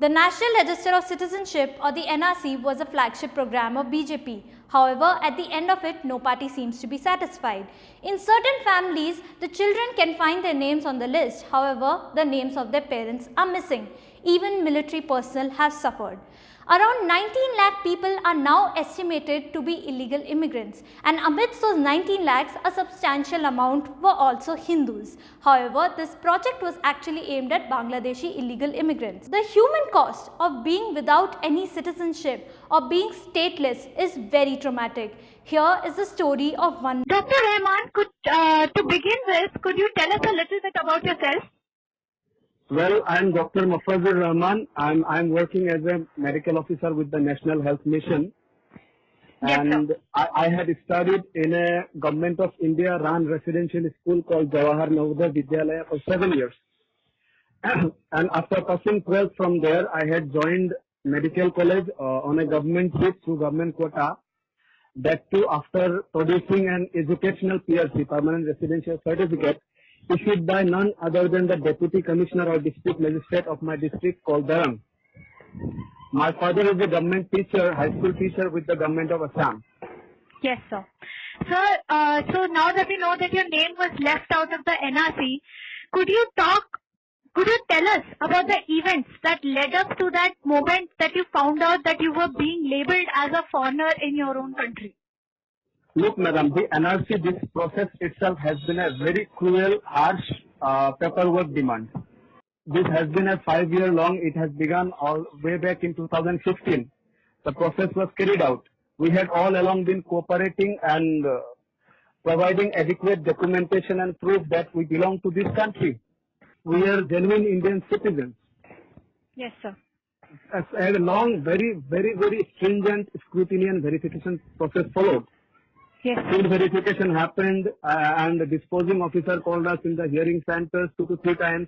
The National Register of Citizenship or the NRC was a flagship program of BJP. However, at the end of it, no party seems to be satisfied. In certain families, the children can find their names on the list. However, the names of their parents are missing. Even military personnel have suffered. Around 19 lakh people are now estimated to be illegal immigrants, and amidst those 19 lakhs, a substantial amount were also Hindus. However, this project was actually aimed at Bangladeshi illegal immigrants. The human cost of being without any citizenship or being stateless is very traumatic. Here is the story of one. Dr. Rahman, to begin with, could you tell us a little bit about yourself? Well, I'm Dr. Rahman. I'm working as a medical officer with the National Health Mission. Yes, And I had studied in a Government of India run residential school called Jawahar Navodaya Vidyalaya for 7 years. And after passing 12th from there, I had joined medical college on a government seat through government quota. That too after producing an educational PRC, permanent residential certificate, issued by none other than the Deputy Commissioner or District Magistrate of my district called Dharam. My father is a government teacher, high school teacher with the government of Assam. Yes, sir. Sir, so now that we know that your name was left out of the NRC, could you tell us about the events that led up to that moment that you found out that you were being labeled as a foreigner in your own country? Look, madam, the NRC, this process itself has been a very cruel, harsh paperwork demand. This has been a 5-year long, it has begun all way back in 2015. The process was carried out. We had all along been cooperating and providing adequate documentation and proof that we belong to this country. We are genuine Indian citizens. Yes, sir. A long, very stringent scrutiny and verification process followed. Yes. Field verification happened and the disposing officer called us in the hearing centers 2 to 3 times.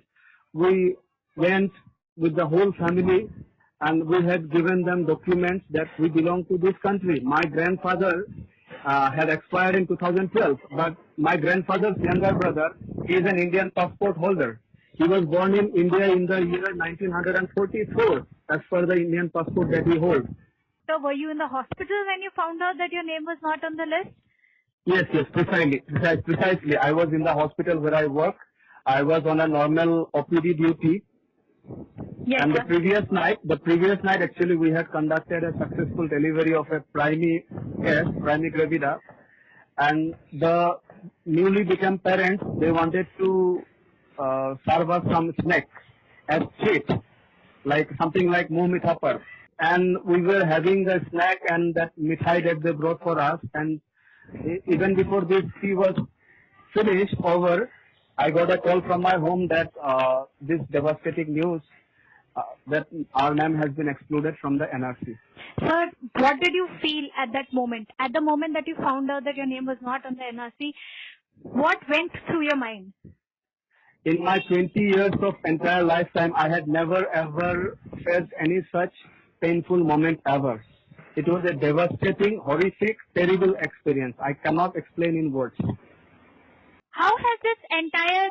We went with the whole family and we had given them documents that we belong to this country. My grandfather had expired in 2012, but my grandfather's younger brother is an Indian passport holder. He was born in India in the year 1944 as per the Indian passport that he holds. So were you in the hospital when you found out that your name was not on the list? Yes, precisely. I was in the hospital where I work. I was on a normal OPD duty. Yes, And sir. the previous night actually we had conducted a successful delivery of a primary gravida. And the newly become parents, they wanted to serve us some snacks as treat, like something like muh mithapar. And we were having the snack and that mithai that they brought for us, and even before this tea was finished over, I got a call from my home that this devastating news that our name has been excluded from the NRC. Sir, what did you feel at that moment? At the moment that you found out that your name was not on the NRC, what went through your mind? In my 20 years of entire lifetime, I had never ever faced any such painful moment ever. It was a devastating, horrific, terrible experience. I cannot explain in words. How has this entire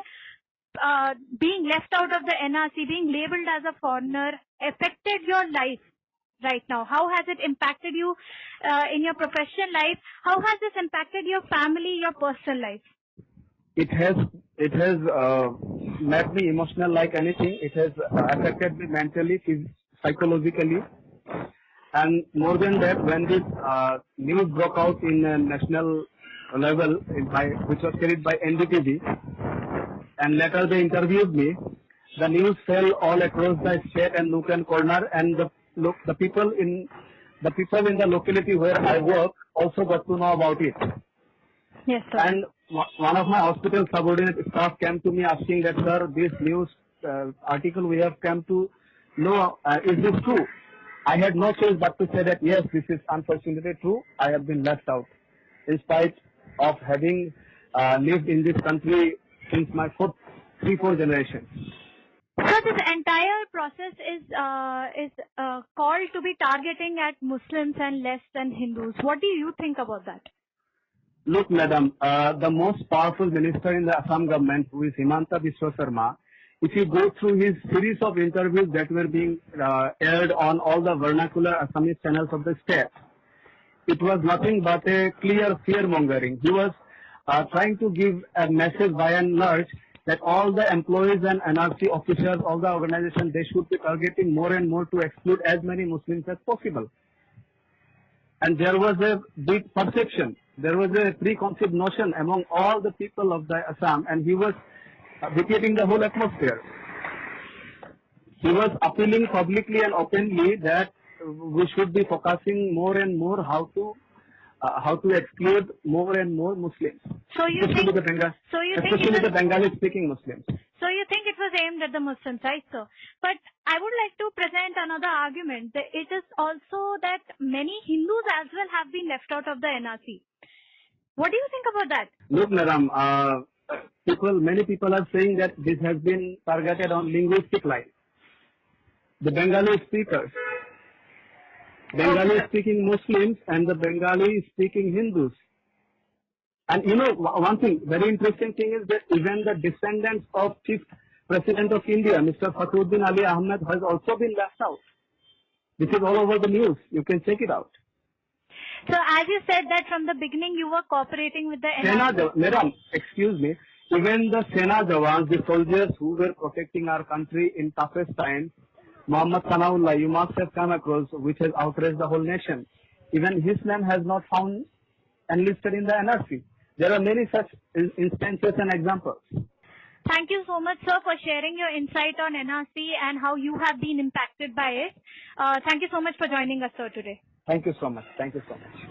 being left out of the NRC, being labeled as a foreigner, affected your life right now? How has it impacted you in your professional life? How has this impacted your family, your personal life? It has made me emotional like anything. It has affected me mentally, psychologically. And more than that, when this news broke out in a national level, which was carried by NDTV, and later they interviewed me, the news fell all across the state and nook and corner, and the people in the locality where I work also got to know about it. Yes, sir. And one of my hospital subordinate staff came to me asking that, sir, this news article we have come to know, is this true? I had no choice but to say that yes, this is unfortunately true. I have been left out, in spite of having lived in this country since my 3-4 generations. So this entire process is called to be targeting at Muslims and less than Hindus. What do you think about that? Look, madam, the most powerful minister in the Assam government, who is Himanta Biswa Sarma, if you go through his series of interviews that were being aired on all the vernacular Assamese channels of the state, it was nothing but a clear fear-mongering. He was trying to give a message by and large that all the employees and NRC officials, all the organizations, they should be targeting more and more to exclude as many Muslims as possible. And there was a big perception, there was a preconceived notion among all the people of the Assam, and he was dictating the whole atmosphere. He was appealing publicly and openly that we should be focusing more and more how to exclude more and more Muslims, So you especially think, the Bengali-speaking Muslims. so you think it was aimed at the Muslims, right, sir? But I would like to present another argument. It is also that many Hindus as well have been left out of the NRC. What do you think about that? Look, madam, many people are saying that this has been targeted on linguistic lines. The Bengali speakers, Bengali-speaking Muslims and the Bengali-speaking Hindus. And you know, one thing, very interesting thing is that even the descendants of Chief President of India, Mr. Fakhruddin Ali Ahmed, has also been left out. This is all over the news. You can check it out. So as you said that from the beginning you were cooperating with the NRC. Madam, excuse me. Even the Sena Jawans, the soldiers who were protecting our country in toughest times, Muhammad Sanaullah, you must have come across, which has outraged the whole nation. Even his name has not found enlisted in the NRC. There are many such instances and examples. Thank you so much, sir, for sharing your insight on NRC and how you have been impacted by it. Thank you so much for joining us, sir, today. Thank you so much. Thank you so much.